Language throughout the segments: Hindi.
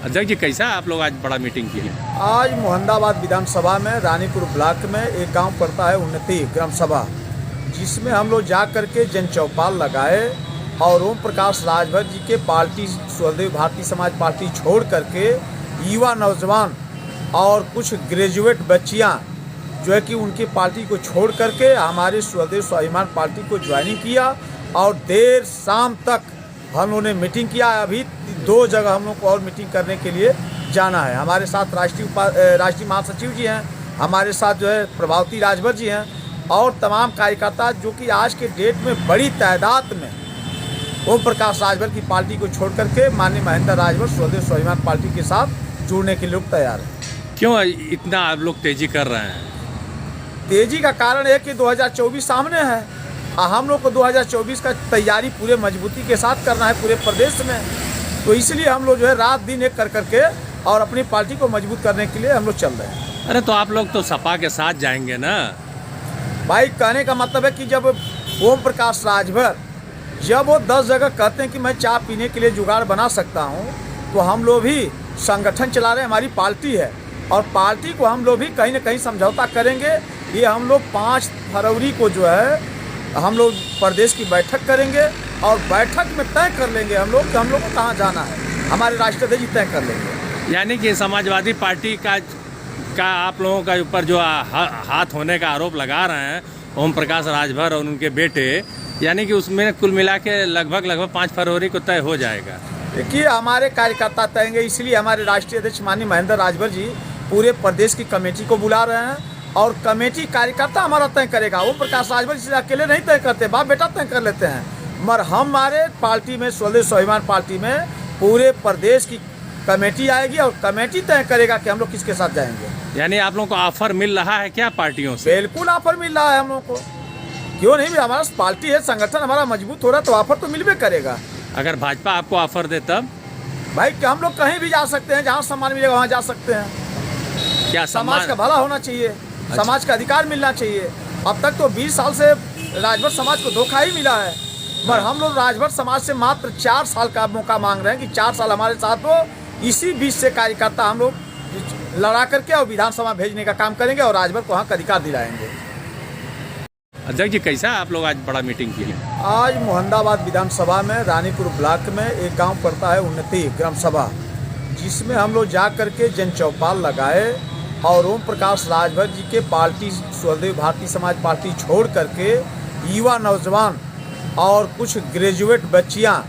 अध्यक्ष जी, कैसा आप लोग आज बड़ा मीटिंग की? आज मोहम्मदाबाद विधानसभा में रानीपुर ब्लॉक में एक गांव पड़ता है उन्नति ग्राम सभा, जिसमें हम लोग जा करके जन चौपाल लगाए और ओम प्रकाश राजभर जी के पार्टी स्वदेव भारतीय समाज पार्टी छोड़ करके युवा नौजवान और कुछ ग्रेजुएट बच्चियां जो है कि उनकी पार्टी को छोड़ करके हमारे स्वदेव स्वाभिमान पार्टी को ज्वाइनिंग किया और देर शाम तक हम लोगों ने मीटिंग किया। अभी 2 जगह हम लोग को और मीटिंग करने के लिए जाना है। हमारे साथ राष्ट्रीय महासचिव जी हैं, हमारे साथ जो है प्रभावती राजभर जी हैं और तमाम कार्यकर्ता जो कि आज के डेट में बड़ी तादाद में ओम प्रकाश राजभर की पार्टी को छोड़ करके माननीय महेंद्र राजभर स्वदेव स्वाभिमान पार्टी के साथ जुड़ने के लिए तैयार हैं। क्यों इतना आप लोग तेजी कर रहे हैं? तेजी का कारण है कि 2024 सामने है और हम लोग को 2024 का तैयारी पूरे मजबूती के साथ करना है पूरे प्रदेश में। तो इसलिए हम लोग जो है रात दिन एक कर करके और अपनी पार्टी को मजबूत करने के लिए हम लोग चल रहे हैं। अरे तो आप लोग तो सपा के साथ जाएंगे ना? भाई कहने का मतलब है कि जब ओम प्रकाश राजभर जब वो 10 जगह कहते हैं कि मैं चाय पीने के लिए जुगाड़ बना सकता हूँ, तो हम लोग भी संगठन चला रहे हैं, हमारी पार्टी है और पार्टी को हम लोग भी कहीं ना कहीं समझौता करेंगे। ये हम लोग 5 फरवरी को जो है हम लोग प्रदेश की बैठक करेंगे और बैठक में तय कर लेंगे हम लोग कि हम लोग को कहाँ जाना है। हमारे राष्ट्रीय अध्यक्ष जी तय कर लेंगे। यानी कि समाजवादी पार्टी का आप लोगों का ऊपर जो हाथ होने का आरोप लगा रहे हैं ओम प्रकाश राजभर और उनके बेटे, यानी कि उसमें कुल मिला के लगभग 5 फरवरी को तय हो जाएगा। देखिए, हमारे कार्यकर्ता तय होंगे, इसलिए हमारे राष्ट्रीय अध्यक्ष माननीय महेंद्र राजभर जी पूरे प्रदेश की कमेटी को बुला रहे हैं और कमेटी कार्यकर्ता हमारा तय करेगा। ओम प्रकाश राजभर जी अकेले नहीं तय करते, बाप बेटा तय कर लेते हैं, मगर हमारे पार्टी में स्वदेव स्वाभिमान पार्टी में पूरे प्रदेश की कमेटी आएगी और कमेटी तय करेगा कि हम लोग किसके साथ जाएंगे। यानी आप लोगों को ऑफर मिल रहा है क्या पार्टियों से? बिल्कुल ऑफर मिल रहा है हम लोग को, क्यों नहीं? हमारा पार्टी है, संगठन हमारा मजबूत हो रहा है तो ऑफर तो मिलबे करेगा। अगर भाजपा आपको ऑफर दे तब? भाई हम लोग कहीं भी जा सकते हैं, जहाँ सम्मान मिलेगा वहाँ जा सकते हैं। क्या समाज का भला होना चाहिए, समाज का अधिकार मिलना चाहिए। अब तक तो 20 साल से राजभर समाज को धोखा ही मिला है, पर हम लोग राजभर समाज से मात्र 4 साल का मौका मांग रहे हैं कि 4 साल हमारे साथ हो। इसी बीच से कार्यकर्ता हम लोग लड़ा करके और विधानसभा भेजने का काम करेंगे और राजभर को वहाँ का अधिकार दिलाएंगे। अध्यक्ष जी, कैसा आप लोग आज बड़ा मीटिंग की? आज मोहम्मदाबाद विधानसभा में रानीपुर ब्लॉक में एक गांव पड़ता है उन्नति ग्राम सभा, जिसमें हम लोग जा करके जन चौपाल लगाए और ओम प्रकाश राजभर जी के पार्टी स्वदेव भारतीय समाज पार्टी छोड़ करके युवा नौजवान और कुछ ग्रेजुएट बच्चियां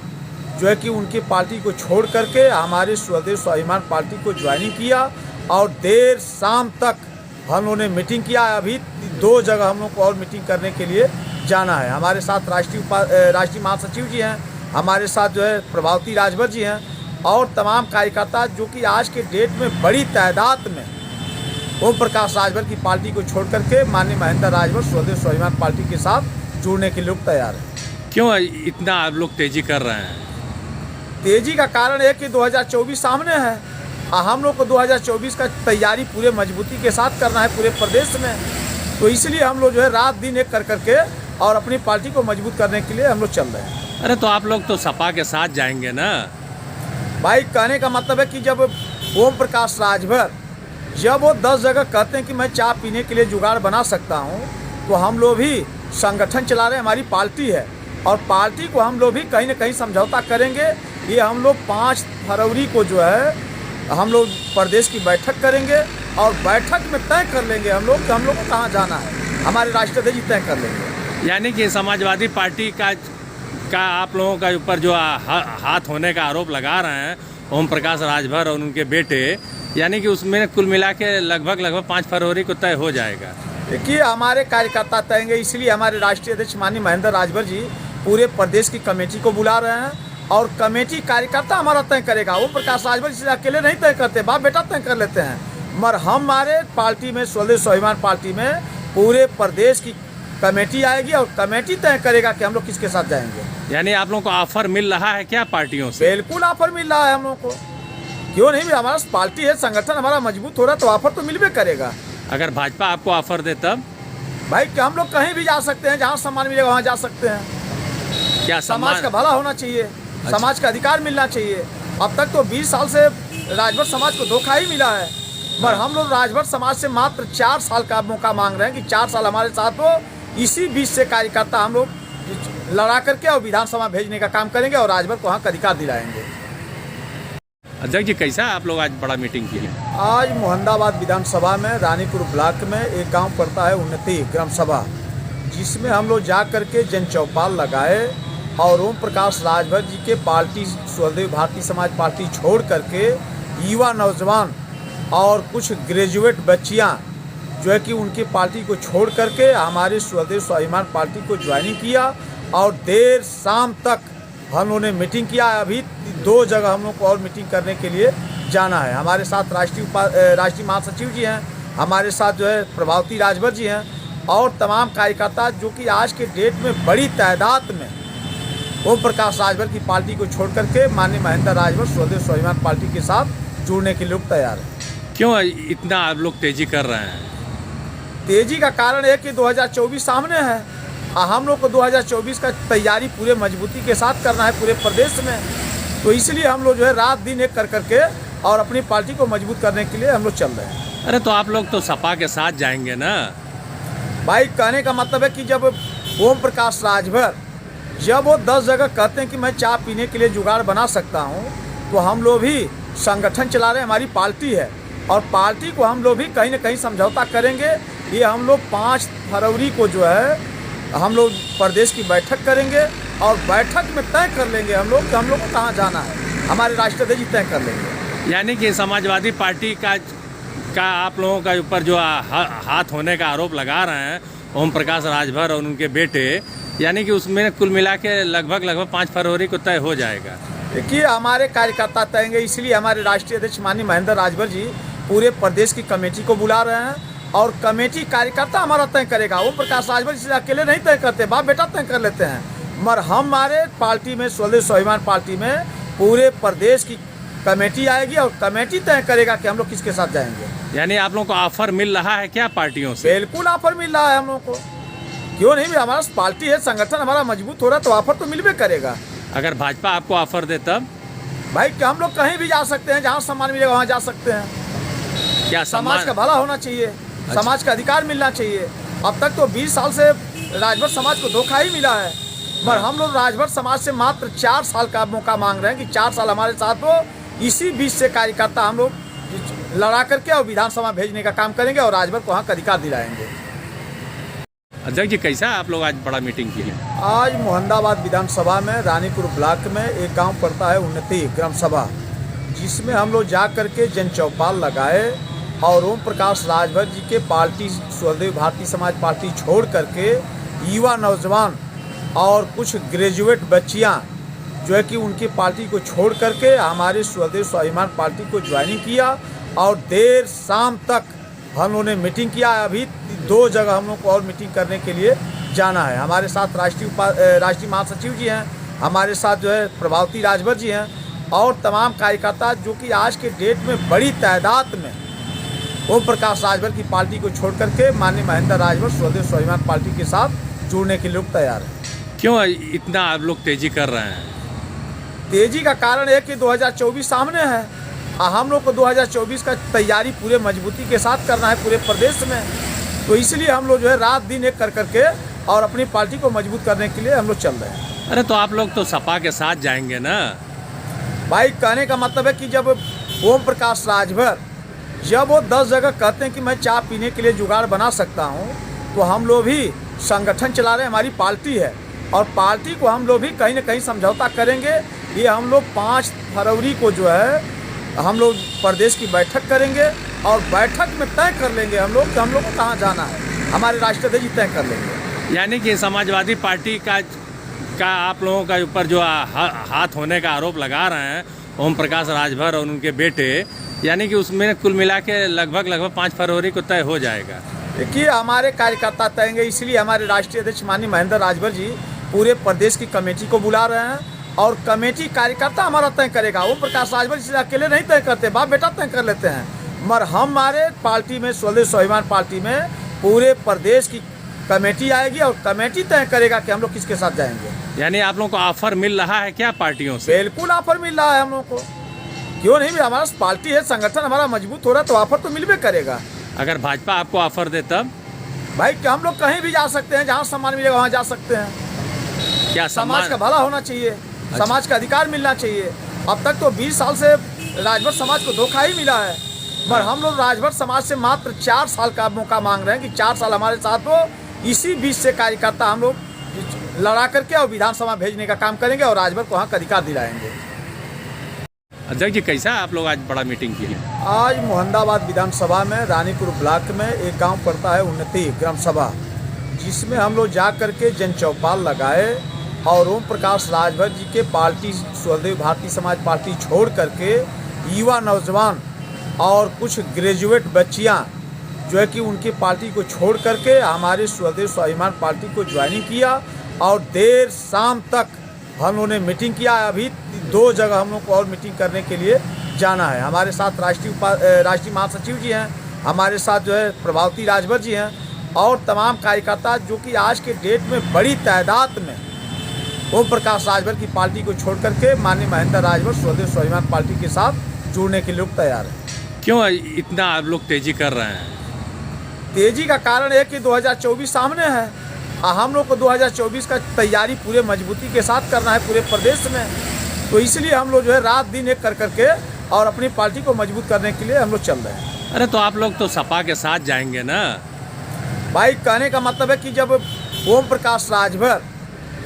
जो है कि उनकी पार्टी को छोड़ करके हमारे स्वदेव स्वाभिमान पार्टी को ज्वाइनिंग किया और देर शाम तक हम लोगों ने मीटिंग किया। अभी 2 जगह हम लोग को और मीटिंग करने के लिए जाना है। हमारे साथ राष्ट्रीय महासचिव जी हैं, हमारे साथ जो है प्रभावती राजभर जी हैं और तमाम कार्यकर्ता जो कि आज के डेट में बड़ी तादाद में ओम प्रकाश राजभर की पार्टी को छोड़ करके माननीय महेंद्र राजभर स्वदेव स्वाभिमान पार्टी के साथ जुड़ने के लिए तैयार हैं। क्यों इतना आप लोग तेजी कर रहे हैं? तेजी का कारण है कि 2024 सामने है और हम लोग को 2024 का तैयारी पूरे मजबूती के साथ करना है पूरे प्रदेश में। तो इसलिए हम लोग जो है रात दिन एक कर करके और अपनी पार्टी को मजबूत करने के लिए हम लोग चल रहे हैं। अरे तो आप लोग तो सपा के साथ जाएंगे ना? भाई कहने का मतलब है कि जब ओम प्रकाश राजभर जब वो 10 जगह कहते हैं कि मैं चाय पीने के लिए जुगाड़ बना सकता हूँ, तो हम लोग भी संगठन चला रहे हैं, हमारी पार्टी है और पार्टी को हम लोग भी कहीं ना कहीं समझौता करेंगे। ये हम लोग 5 फरवरी को जो है हम लोग प्रदेश की बैठक करेंगे और बैठक में तय कर लेंगे हम लोग कि हम लोग को कहाँ जाना है। हमारे राष्ट्रीय अध्यक्ष जी तय कर लेंगे। यानी कि समाजवादी पार्टी का आप लोगों का ऊपर जो हाथ होने का आरोप लगा रहे हैं ओम प्रकाश राजभर और उनके बेटे, यानी कि उसमें कुल मिला के लगभग 5 फरवरी को तय हो जाएगा। देखिए, हमारे कार्यकर्ता तय होंगे, इसलिए हमारे राष्ट्रीय अध्यक्ष माननीय महेंद्र राजभर जी पूरे प्रदेश की कमेटी को बुला रहे हैं और कमेटी कार्यकर्ता हमारा तय करेगा। ओम प्रकाश राजभर जी अकेले नहीं तय करते, बाप बेटा तय कर लेते हैं, मगर हमारे पार्टी में स्वदेव स्वाभिमान पार्टी में पूरे प्रदेश की कमेटी आएगी और कमेटी तय करेगा कि हम लोग किसके साथ जाएंगे। यानी आप लोगों को ऑफर मिल रहा है क्या पार्टियों से? बिल्कुल ऑफर मिल रहा है हम लोग को, क्यों नहीं? हमारा पार्टी है, संगठन हमारा मजबूत हो रहा है तो ऑफर तो मिलबे करेगा। अगर भाजपा आपको ऑफर दे तब? भाई हम लोग कहीं भी जा सकते हैं, जहाँ सम्मान मिलेगा वहाँ जा सकते हैं। क्या समाज का भला होना चाहिए, समाज का अधिकार मिलना चाहिए। अब तक तो 20 साल से राजभर समाज को धोखा ही मिला है, पर हम लोग राजभर समाज से मात्र 4 साल का मौका मांग रहे हैं कि 4 साल हमारे साथ हो। इसी बीच से कार्यकर्ता हम लोग लड़ा करके और विधानसभा भेजने का काम करेंगे और राजभर को हक अधिकार दिलाएंगे। अध्यक्ष जी, कैसा आप लोग आज बड़ा मीटिंग की है? आज मोहम्मदाबाद विधानसभा में रानीपुर ब्लॉक में एक गांव पड़ता है उन्नति ग्राम सभा, जिसमें हम लोग जा करके जन चौपाल लगाए और ओम प्रकाश राजभर जी के पार्टी स्वदेव भारतीय समाज पार्टी छोड़ करके युवा नौजवान और कुछ ग्रेजुएट बच्चियां जो है कि उनकी पार्टी को छोड़ करके हमारे स्वदेव स्वाभिमान पार्टी को ज्वाइनिंग किया और देर शाम तक हम लोगों ने मीटिंग किया। अभी 2 जगह हम लोग को और मीटिंग करने के लिए जाना है। हमारे साथ राष्ट्रीय महासचिव जी हैं, हमारे साथ जो है प्रभावती राजभर जी हैं और तमाम कार्यकर्ता जो कि आज के डेट में बड़ी तादाद में ओम प्रकाश राजभर की पार्टी को छोड़ करके माननीय महेंद्र राजभर स्वदेव स्वाभिमान पार्टी के साथ जुड़ने के लिए तैयार है। क्यों इतना आप लोग तेजी कर रहे हैं? तेजी का कारण है कि 2024 सामने है और हम लोग को 2024 का तैयारी पूरे मजबूती के साथ करना है पूरे प्रदेश में। तो इसलिए हम लोग जो है रात दिन एक कर करके और अपनी पार्टी को मजबूत करने के लिए हम लोग चल रहे हैं। अरे तो आप लोग तो सपा के साथ जाएंगे ना? भाई, कहने का मतलब है कि जब ओम प्रकाश राजभर जब वो 10 जगह कहते हैं कि मैं चाय पीने के लिए जुगाड़ बना सकता हूँ, तो हम लोग भी संगठन चला रहे हैं, हमारी पार्टी है और पार्टी को हम लोग भी कहीं ना कहीं समझौता करेंगे। ये हम लोग 5 फरवरी को जो है हम लोग प्रदेश की बैठक करेंगे और बैठक में तय कर लेंगे हम लोग कि हम लोग को कहाँ जाना है। हमारे राष्ट्रीय अध्यक्ष जी तय कर लेंगे। यानी कि समाजवादी पार्टी का आप लोगों का ऊपर जो हाथ होने का आरोप लगा रहे हैं ओम प्रकाश राजभर और उनके बेटे, यानी कि उसमें कुल मिला के लगभग 5 फरवरी को तय हो जाएगा। देखिए, हमारे कार्यकर्ता तय होंगे, इसलिए हमारे राष्ट्रीय अध्यक्ष माननीय महेंद्र राजभर जी पूरे प्रदेश की कमेटी को बुला रहे हैं और कमेटी कार्यकर्ता हमारा तय करेगा। ओम प्रकाश राजभर जी अकेले नहीं तय करते, बाप बेटा तय कर लेते हैं, मगर हमारे पार्टी में स्वदेव स्वाभिमान पार्टी में पूरे प्रदेश की कमेटी आएगी और कमेटी तय करेगा कि हम लोग किसके साथ जाएंगे। यानी आप लोगों को ऑफर मिल रहा है क्या पार्टियों से? बिल्कुल ऑफर मिल रहा है हम लोग को, क्यों नहीं? हमारा पार्टी है, संगठन हमारा मजबूत हो रहा है तो ऑफर तो मिलबे करेगा। अगर भाजपा आपको ऑफर दे तब? भाई, कि हम लोग कहीं भी जा सकते हैं, जहाँ सम्मान मिलेगा वहाँ जा सकते हैं। क्या समाज का भला होना चाहिए, समाज का अधिकार मिलना चाहिए। अब तक तो 20 साल से राजभर समाज को धोखा ही मिला है, पर हम लोग राजभर समाज से मात्र 4 साल का मौका मांग रहे हैं कि 4 साल हमारे साथ हो। इसी बीच से कार्यकर्ता हम लोग लड़ा करके और विधानसभा भेजने का काम करेंगे और राजभर को हक अधिकार दिलाएंगे। अध्यक्ष जी, कैसा आप लोग आज बड़ा मीटिंग की है? आज मोहम्मदाबाद विधानसभा में रानीपुर ब्लॉक में एक गांव पड़ता है उन्नति ग्राम सभा, जिसमें हम लोग जा करके जन चौपाल लगाए और ओम प्रकाश राजभर जी के पार्टी स्वदेव भारतीय समाज पार्टी छोड़ करके युवा नौजवान और कुछ ग्रेजुएट बच्चियां जो है कि उनकी पार्टी को छोड़ करके हमारे स्वदेव स्वाभिमान पार्टी को ज्वाइनिंग किया और देर शाम तक हम लोगों ने मीटिंग किया। अभी 2 जगह हम लोग को और मीटिंग करने के लिए जाना है। हमारे साथ राष्ट्रीय महासचिव जी हैं, हमारे साथ जो है प्रभावती राजभर जी हैं और तमाम कार्यकर्ता जो कि आज के डेट में बड़ी तादाद में ओम प्रकाश राजभर की पार्टी को छोड़ करके माननीय महेंद्र राजभर स्वदेव स्वाभिमान पार्टी के साथ जुड़ने के लिए तैयार है। क्यों इतना आप लोग तेजी कर रहे हैं? तेजी का कारण है कि 2024 सामने है और हम लोग को 2024 का तैयारी पूरे मजबूती के साथ करना है पूरे प्रदेश में। तो इसलिए हम लोग जो है रात दिन एक कर करके और अपनी पार्टी को मजबूत करने के लिए हम लोग चल रहे हैं। अरे तो आप लोग तो सपा के साथ जाएंगे ना? भाई, कहने का मतलब है कि जब ओम प्रकाश राजभर जब वो 10 जगह कहते हैं कि मैं चाय पीने के लिए जुगाड़ बना सकता हूँ, तो हम लोग भी संगठन चला रहे हैं, हमारी पार्टी है और पार्टी को हम लोग भी कहीं ना कहीं समझौता करेंगे। ये हम लोग 5 फरवरी को जो है हम लोग प्रदेश की बैठक करेंगे और बैठक में तय कर लेंगे हम लोग कि हम लोग को कहाँ जाना है। हमारे राष्ट्रीय अध्यक्ष जी तय कर लेंगे। यानी कि समाजवादी पार्टी का आप लोगों का ऊपर जो हाथ होने का आरोप लगा रहे हैं ओम प्रकाश राजभर और उनके बेटे, यानी कि उसमें कुल मिला के लगभग 5 फरवरी को तय हो जाएगा। देखिए, हमारे कार्यकर्ता तय होंगे, इसलिए हमारे राष्ट्रीय अध्यक्ष माननीय महेंद्र राजभर जी पूरे प्रदेश की कमेटी को बुला रहे हैं और कमेटी कार्यकर्ता हमारा तय करेगा। ओम प्रकाश राजभर जी अकेले नहीं तय करते, बाप बेटा तय कर लेते हैं, मगर हमारे पार्टी में स्वदेव स्वाभिमान पार्टी में पूरे प्रदेश की कमेटी आएगी और कमेटी तय करेगा कि हम लोग किसके साथ जाएंगे। यानी आप लोगों को ऑफर मिल रहा है क्या पार्टियों से? बिल्कुल ऑफर मिल रहा है हम लोग को, क्यों नहीं, हमारा पार्टी है, संगठन हमारा मजबूत हो रहा है तो ऑफर तो मिलबे करेगा। अगर भाजपा आपको ऑफर दे तब भाई कि हम लोग कहीं भी जा सकते हैं, जहाँ सम्मान मिलेगा वहाँ जा सकते हैं। क्या समाज का भला होना चाहिए, समाज का अधिकार मिलना चाहिए। अब तक तो 20 साल से राजभर समाज को धोखा ही मिला है, पर हम लोग राजभर समाज से मात्र 4 साल का मौका मांग रहे हैं कि 4 साल हमारे साथ हो। इसी बीच से कार्यकर्ता हम लोग लड़ा करके और विधानसभा भेजने का काम करेंगे और राजभर को वहाँ का अधिकार दिलाएंगे। अध्यक्ष जी, कैसा आप लोग आज बड़ा मीटिंग की? आज मोहम्मदाबाद विधानसभा में रानीपुर ब्लॉक में एक गांव पड़ता है उन्नति ग्राम सभा, जिसमें हम लोग जा करके जन चौपाल लगाए और ओम प्रकाश राजभर जी के पार्टी स्वदेव भारतीय समाज पार्टी छोड़ करके युवा नौजवान और कुछ ग्रेजुएट बच्चियां जो है कि उनकी पार्टी को छोड़ करके हमारे स्वदेव स्वाभिमान पार्टी को ज्वाइनिंग किया और देर शाम तक हम लोगों ने मीटिंग किया। अभी 2 जगह हम लोग को और मीटिंग करने के लिए जाना है। हमारे साथ राष्ट्रीय महासचिव जी हैं, हमारे साथ जो है प्रभावती राजभर जी हैं और तमाम कार्यकर्ता जो कि आज के डेट में बड़ी तादाद में ओम प्रकाश राजभर की पार्टी को छोड़ करके माननीय महेंद्र राजभर स्वदेव स्वाभिमान पार्टी के साथ जुड़ने के लिए तैयार है। क्यों इतना आप लोग तेजी कर रहे हैं? तेजी का कारण है कि 2024 सामने है और हम लोग को 2024 का तैयारी पूरे मजबूती के साथ करना है पूरे प्रदेश में। तो इसलिए हम लोग जो है रात दिन एक कर करके और अपनी पार्टी को मजबूत करने के लिए हम लोग चल रहे हैं। अरे तो आप लोग तो सपा के साथ जाएंगे ना? भाई कहने का मतलब है कि जब ओम प्रकाश राजभर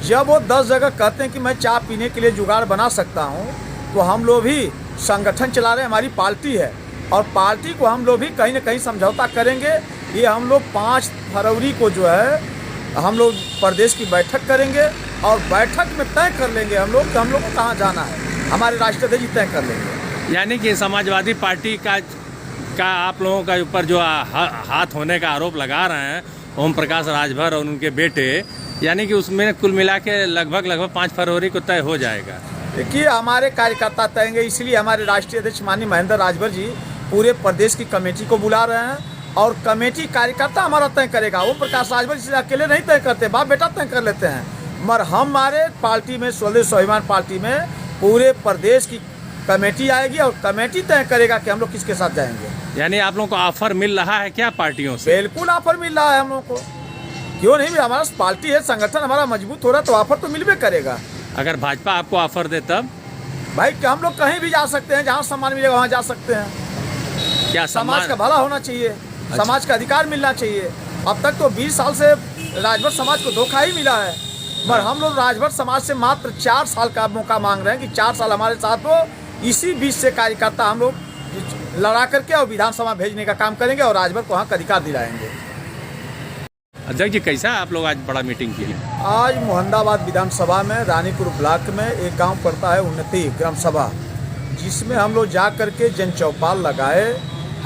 जब वो 10 जगह कहते हैं कि मैं चाय पीने के लिए जुगाड़ बना सकता हूँ, तो हम लोग भी संगठन चला रहे हैं, हमारी पार्टी है और पार्टी को हम लोग भी कहीं ना कहीं समझौता करेंगे। ये हम लोग 5 फरवरी को जो है हम लोग प्रदेश की बैठक करेंगे और बैठक में तय कर लेंगे हम लोग कि हम लोग को कहाँ जाना है। हमारे राष्ट्रीय अध्यक्ष तय कर लेंगे। यानी कि समाजवादी पार्टी का आप लोगों का ऊपर जो हाथ होने का आरोप लगा रहे हैं ओम प्रकाश राजभर और उनके बेटे, यानी कि उसमें कुल मिला के लगभग 5 फरवरी को तय हो जाएगा। देखिए हमारे कार्यकर्ता तय, इसलिए हमारे राष्ट्रीय अध्यक्ष माननीय महेंद्र राजभर जी पूरे प्रदेश की कमेटी को बुला रहे हैं और कमेटी कार्यकर्ता हमारा तय करेगा। ओम प्रकाश राजभर जी अकेले नहीं तय करते, बाप बेटा तय कर लेते हैं, मगर हमारे पार्टी में स्वदेव स्वाभिमान पार्टी में पूरे प्रदेश की कमेटी आएगी और कमेटी तय करेगा कि हम लोग किसके साथ जाएंगे। यानी आप लोगों को ऑफर मिल रहा है क्या पार्टियों से? बिल्कुल ऑफर मिल रहा है हम लोग को। क्यों नहीं, हमारा पार्टी है, संगठन हमारा मजबूत हो रहा है तो ऑफर तो मिलबे करेगा। अगर भाजपा आपको ऑफर दे तब? भाई कि हम लोग कहीं भी जा सकते हैं, जहाँ सम्मान मिलेगा वहाँ जा सकते हैं। क्या समाज का भला होना चाहिए, समाज का अधिकार मिलना चाहिए। अब तक तो 20 साल से राजभर समाज को धोखा ही मिला है, पर हम लोग राजभर समाज से मात्र 4 साल का मौका मांग रहे हैं कि 4 साल हमारे साथ हो। इसी बीच से कार्यकर्ता हम लोग लड़ा करके और विधानसभा भेजने का काम करेंगे और राजभर को वहाँ का अधिकार दिलाएंगे। अध्यक्ष जी, कैसा आप लोग आज बड़ा मीटिंग की? आज मोहम्मदाबाद विधानसभा में रानीपुर ब्लॉक में एक गांव पड़ता है उन्नति ग्राम सभा, जिसमें हम लोग जा करके जन चौपाल लगाए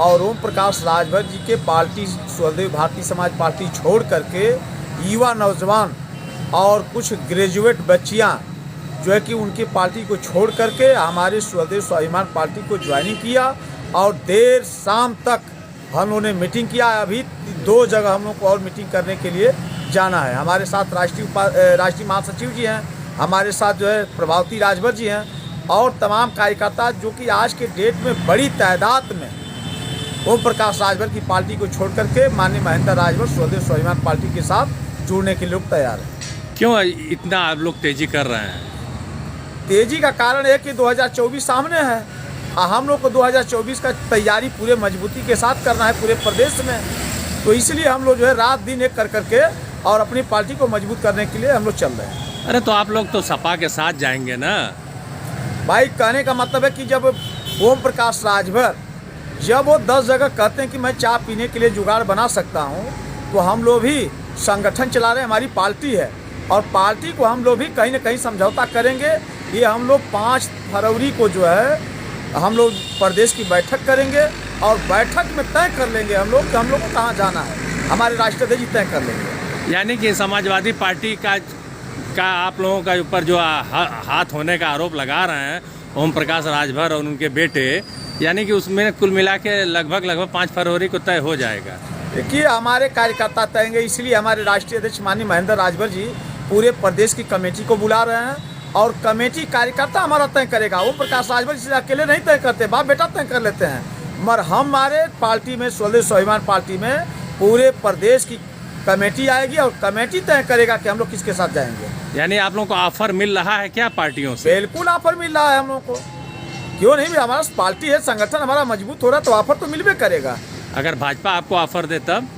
और ओम प्रकाश राजभर जी के पार्टी स्वदेव भारतीय समाज पार्टी छोड़ करके युवा नौजवान और कुछ ग्रेजुएट बच्चियां जो है कि उनकी पार्टी को छोड़ करके हमारे स्वदेव स्वाभिमान पार्टी को ज्वाइनिंग किया और देर शाम तक हम लोगों ने मीटिंग किया। अभी 2 जगह हम लोग को और मीटिंग करने के लिए जाना है। हमारे साथ राष्ट्रीय महासचिव जी हैं, हमारे साथ जो है प्रभावती राजभर जी हैं और तमाम कार्यकर्ता जो कि आज के डेट में बड़ी तादाद में ओम प्रकाश राजभर की पार्टी को छोड़ करके माननीय महेंद्र राजभर स्वदेव स्वाभिमान पार्टी के साथ जुड़ने के लिए तैयार है। क्यों इतना आप लोग तेजी कर रहे हैं? तेजी का कारण है कि 2024 सामने है और हम लोग को 2024 का तैयारी पूरे मजबूती के साथ करना है पूरे प्रदेश में। तो इसलिए हम लोग जो है रात दिन एक कर करके और अपनी पार्टी को मजबूत करने के लिए हम लोग चल रहे हैं। अरे तो आप लोग तो सपा के साथ जाएंगे ना? भाई कहने का मतलब है कि जब ओम प्रकाश राजभर जब वो 10 जगह कहते हैं कि मैं चाय पीने के लिए जुगाड़ बना सकता हूँ, तो हम लोग भी संगठन चला रहे हैं, हमारी पार्टी है और पार्टी को हम लोग भी कहीं ना कहीं समझौता करेंगे। ये हम लोग 5 फरवरी को जो है हम लोग प्रदेश की बैठक करेंगे और बैठक में तय कर लेंगे हम लोग कि हम लोग को कहाँ जाना है। हमारे राष्ट्रीय अध्यक्ष तय कर लेंगे। यानी कि समाजवादी पार्टी का आप लोगों का ऊपर जो हाथ होने का आरोप लगा रहे हैं ओम प्रकाश राजभर और उनके बेटे, यानी कि उसमें कुल मिला के लगभग 5 फरवरी को तय हो जाएगा। देखिए हमारे कार्यकर्ता तय, इसलिए हमारे राष्ट्रीय अध्यक्ष माननीय महेंद्र राजभर जी पूरे प्रदेश की कमेटी को बुला रहे हैं और कमेटी कार्यकर्ता हमारा तय करेगा। ओम प्रकाश राजभर इसे अकेले नहीं तय करते, बाप बेटा तय कर लेते हैं। मगर हमारे पार्टी में, स्वदेश स्वाभिमान पार्टी में पूरे प्रदेश की कमेटी आएगी और कमेटी तय करेगा कि हम लोग किसके साथ जाएंगे। यानी आप लोगों को ऑफर मिल रहा है क्या पार्टियों से? बिल्कुल ऑफर मिल रहा है हम लोग को, क्यों नहीं? हमारा पार्टी है, संगठन हमारा मजबूत हो रहा है, तो ऑफर तो मिलबे करेगा। अगर भाजपा आपको ऑफर दे तब?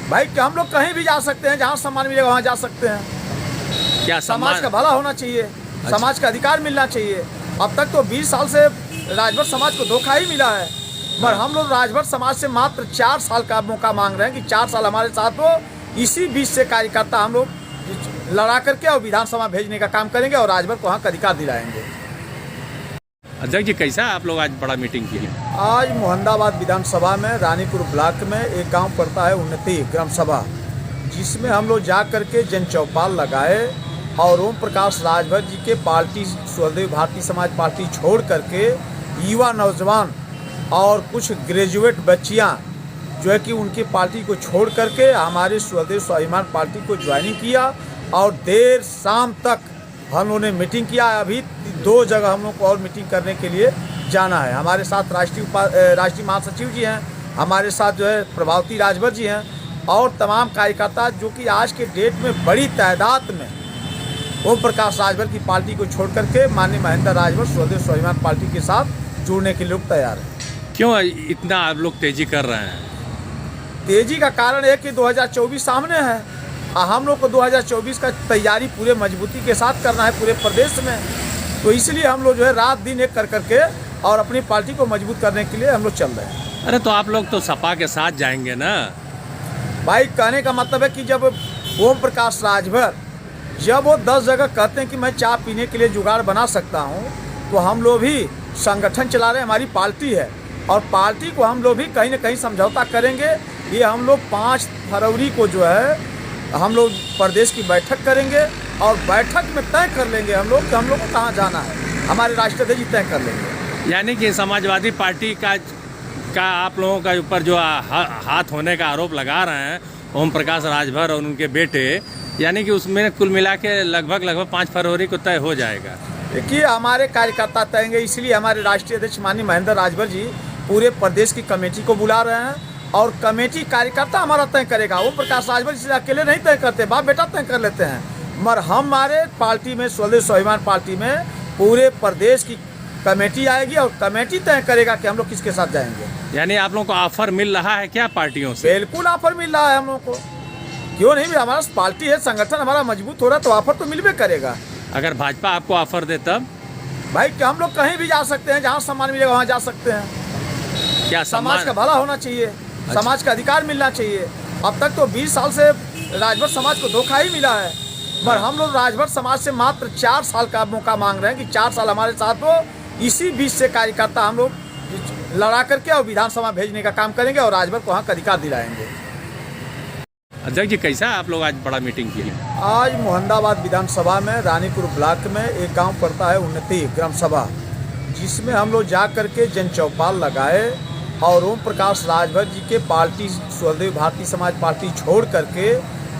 भाई हम लोग कहीं भी जा सकते हैं, जहाँ सम्मान मिलेगा वहाँ जा सकते हैं। क्या समाज का भला होना चाहिए, समाज का अधिकार मिलना चाहिए। अब तक तो 20 साल से राजभर समाज को धोखा ही मिला है, मगर हम लोग राजभर समाज से मात्र 4 साल का मौका मांग रहे हैं कि 4 साल हमारे साथ हो। इसी बीच से कार्यकर्ता हम लोग लड़ा करके और विधानसभा भेजने का काम करेंगे और राजभर को वहाँ का अधिकार दिलाएंगे। अध्यक्ष जी, कैसा आप लोग आज बड़ा मीटिंग की है? आज मोहम्मदाबाद विधानसभा में रानीपुर ब्लॉक में एक गांव पड़ता है उन्नति ग्राम सभा, जिसमें हम लोग जा करके जन चौपाल लगाए और ओम प्रकाश राजभर जी के पार्टी, स्वदेश भारतीय समाज पार्टी छोड़ करके युवा नौजवान और कुछ ग्रेजुएट बच्चियां जो है कि उनकी पार्टी को छोड़ करके हमारे स्वदेश स्वाभिमान पार्टी को ज्वाइनिंग किया और देर शाम तक हम लोगों ने मीटिंग किया। अभी 2 जगह हम लोग को और मीटिंग करने के लिए जाना है। हमारे साथ राष्ट्रीय महासचिव जी हैं, हमारे साथ जो है प्रभावती राजभर जी हैं और तमाम कार्यकर्ता जो कि आज के डेट में बड़ी तादाद में ओम प्रकाश राजभर की पार्टी को छोड़ करके माननीय महेंद्र राजभर स्वदेश स्वाभिमान पार्टी के साथ जुड़ने के लिए तैयार हैं। क्यों इतना आप लोग तेजी कर रहे हैं? तेजी का कारण है कि 2024 सामने है और हम लोग को 2024 का तैयारी पूरे मजबूती के साथ करना है पूरे प्रदेश में। तो इसलिए हम लोग जो है रात दिन एक कर करके और अपनी पार्टी को मजबूत करने के लिए हम लोग चल रहे हैं। अरे तो आप लोग तो सपा के साथ जाएंगे ना? भाई कहने का मतलब है कि जब ओम प्रकाश राजभर जब वो 10 जगह कहते हैं कि मैं चाय पीने के लिए जुगाड़ बना सकता हूँ, तो हम लोग भी संगठन चला रहे हैं, हमारी पार्टी है और पार्टी को हम लोग भी कहीं ना कहीं समझौता करेंगे। ये हम लोग 5 फरवरी को जो है हम लोग प्रदेश की बैठक करेंगे और बैठक में तय कर लेंगे हम लोग कि हम लोग को कहाँ जाना है। हमारे राष्ट्रीय अध्यक्ष तय कर लेंगे। यानी कि समाजवादी पार्टी का आप लोगों का ऊपर जो हाथ होने का आरोप लगा रहे हैं ओम प्रकाश राजभर और उनके बेटे, यानी कि उसमें कुल मिला के लगभग 5 फरवरी को तय हो जाएगा। देखिए हमारे कार्यकर्ता तय होंगे, इसलिए हमारे राष्ट्रीय अध्यक्ष माननीय महेंद्र राजभर जी पूरे प्रदेश की कमेटी को बुला रहे हैं और कमेटी कार्यकर्ता हमारा तय करेगा। ओम प्रकाश राजभर इसे अकेले नहीं तय करते, बाप बेटा तय कर लेते हैं। मगर हमारे पार्टी में, स्वदेश स्वाभिमान पार्टी में पूरे प्रदेश की कमेटी आएगी और कमेटी तय करेगा कि हम लोग किसके साथ जाएंगे। यानी आप लोगों को ऑफर मिल रहा है क्या पार्टियों से? बिल्कुल ऑफर मिल रहा है हम लोग को, क्यों नहीं? हमारा पार्टी है, संगठन हमारा मजबूत हो रहा है, तो ऑफर तो मिलबे करेगा। अगर भाजपा आपको ऑफर दे तब? भाई हम लोग कहीं भी जा सकते हैं, जहाँ सम्मान मिलेगा वहाँ जा सकते हैं। क्या समाज का भला होना चाहिए, समाज का अधिकार मिलना चाहिए। अब तक तो 20 साल से राजभर समाज को धोखा ही मिला है, मगर हम लोग राजभर समाज से मात्र 4 साल का मौका मांग रहे हैं कि 4 साल हमारे साथ हो। इसी बीच से कार्यकर्ता हम लोग लड़ा करके और विधानसभा भेजने का काम करेंगे और राजभर को वहाँ का अधिकार दिलाएंगे। अध्यक्ष जी, कैसा आप लोग आज बड़ा मीटिंग की है? आज मोहम्मदाबाद विधानसभा में रानीपुर ब्लॉक में एक गांव पड़ता है उन्नति ग्राम सभा, जिसमें हम लोग जा करके जन चौपाल लगाए और ओम प्रकाश राजभर जी के पार्टी, स्वदेश भारतीय समाज पार्टी छोड़ करके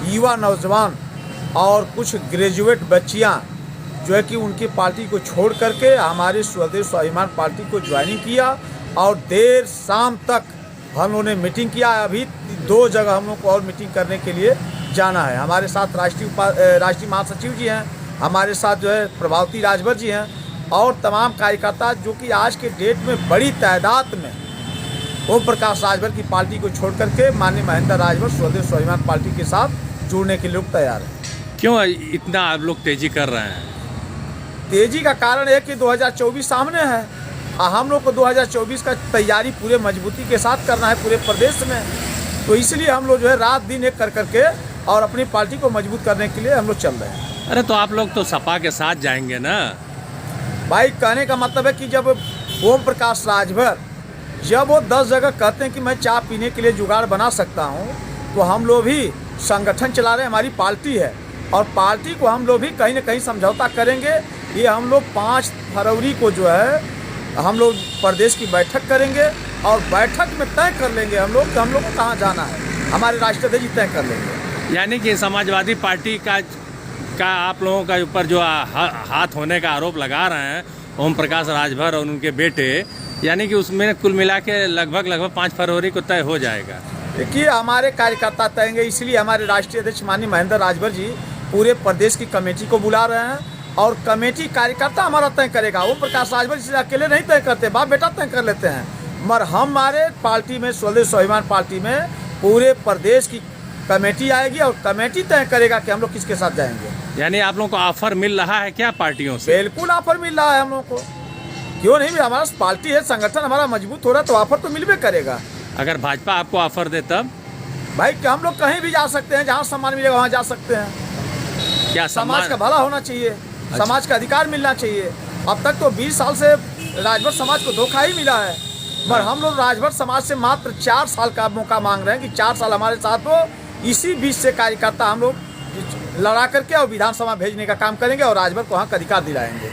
युवा नौजवान और कुछ ग्रेजुएट बच्चियां जो है कि उनकी पार्टी को छोड़ करके हमारे स्वदेश स्वाभिमान पार्टी को ज्वाइनिंग किया और देर शाम तक हम लोगों ने मीटिंग किया। अभी 2 जगह हम लोग को और मीटिंग करने के लिए जाना है। हमारे साथ राष्ट्रीय महासचिव जी हैं, हमारे साथ जो है प्रभावती राजभर जी हैं और तमाम कार्यकर्ता जो कि आज के डेट में बड़ी तादाद में ओम प्रकाश राजभर की पार्टी को छोड़ करके माननीय महेंद्र राजभर स्वदेश स्वाभिमान पार्टी के साथ जुड़ने के लिए तैयार हैं। क्यों इतना आप लोग तेजी कर रहे हैं? तेजी का कारण है कि 2024 सामने है और हम लोग को 2024 का तैयारी पूरे मजबूती के साथ करना है पूरे प्रदेश में। तो इसलिए हम लोग जो है रात दिन एक कर करके और अपनी पार्टी को मजबूत करने के लिए हम लोग चल रहे हैं। अरे तो आप लोग तो सपा के साथ जाएंगे ना? भाई कहने का मतलब है कि जब ओम प्रकाश राजभर जब वो 10 जगह कहते हैं कि मैं चाय पीने के लिए जुगाड़ बना सकता हूँ, तो हम लोग भी संगठन चला रहे हैं, हमारी पार्टी है और पार्टी को हम लोग भी कहीं ना कहीं समझौता करेंगे। ये हम लोग 5 फरवरी को जो है हम लोग प्रदेश की बैठक करेंगे और बैठक में तय कर लेंगे हम लोग कि हम लोग को कहाँ जाना है। हमारे राष्ट्रीय अध्यक्ष तय कर लेंगे। यानी कि समाजवादी पार्टी का आप लोगों का ऊपर जो हाथ होने का आरोप लगा रहे हैं ओम प्रकाश राजभर और उनके बेटे, यानी कि उसमें कुल मिला के लगभग 5 फरवरी को तय हो जाएगा। देखिए, हमारे कार्यकर्ता तय होंगे, इसलिए हमारे राष्ट्रीय अध्यक्ष माननीय महेंद्र राजभर जी पूरे प्रदेश की कमेटी को बुला रहे हैं और कमेटी कार्यकर्ता हमारा तय करेगा। ओम प्रकाश राजभर जी अकेले नहीं तय करते, बाप बेटा तय कर लेते हैं, मगर हमारे पार्टी में स्वदेश स्वाभिमान पार्टी में पूरे प्रदेश की कमेटी आएगी और कमेटी तय करेगा कि हम लोग किसके साथ जाएंगे। यानी आप लोगों को ऑफर मिल रहा है क्या पार्टियों से? बिल्कुल ऑफर मिल रहा है हम लोग को, क्यों नहीं? हमारा पार्टी है, संगठन हमारा मजबूत हो रहा है, तो ऑफर तो मिलबे करेगा। अगर भाजपा आपको ऑफर दे तब? भाई हम लोग कहीं भी जा सकते हैं, जहाँ सम्मान मिलेगा वहाँ जा सकते हैं। क्या समाज का भला होना चाहिए, समाज का अधिकार मिलना चाहिए। अब तक तो 20 साल से राजभर समाज को धोखा ही मिला है, पर हम लोग राजभर समाज से मात्र 4 साल का मौका मांग रहे हैं कि 4 साल हमारे साथ हो। इसी बीच से कार्यकर्ता हम लोग लड़ा करके और विधानसभा भेजने का काम करेंगे और राजभर को हक अधिकार दिलाएंगे।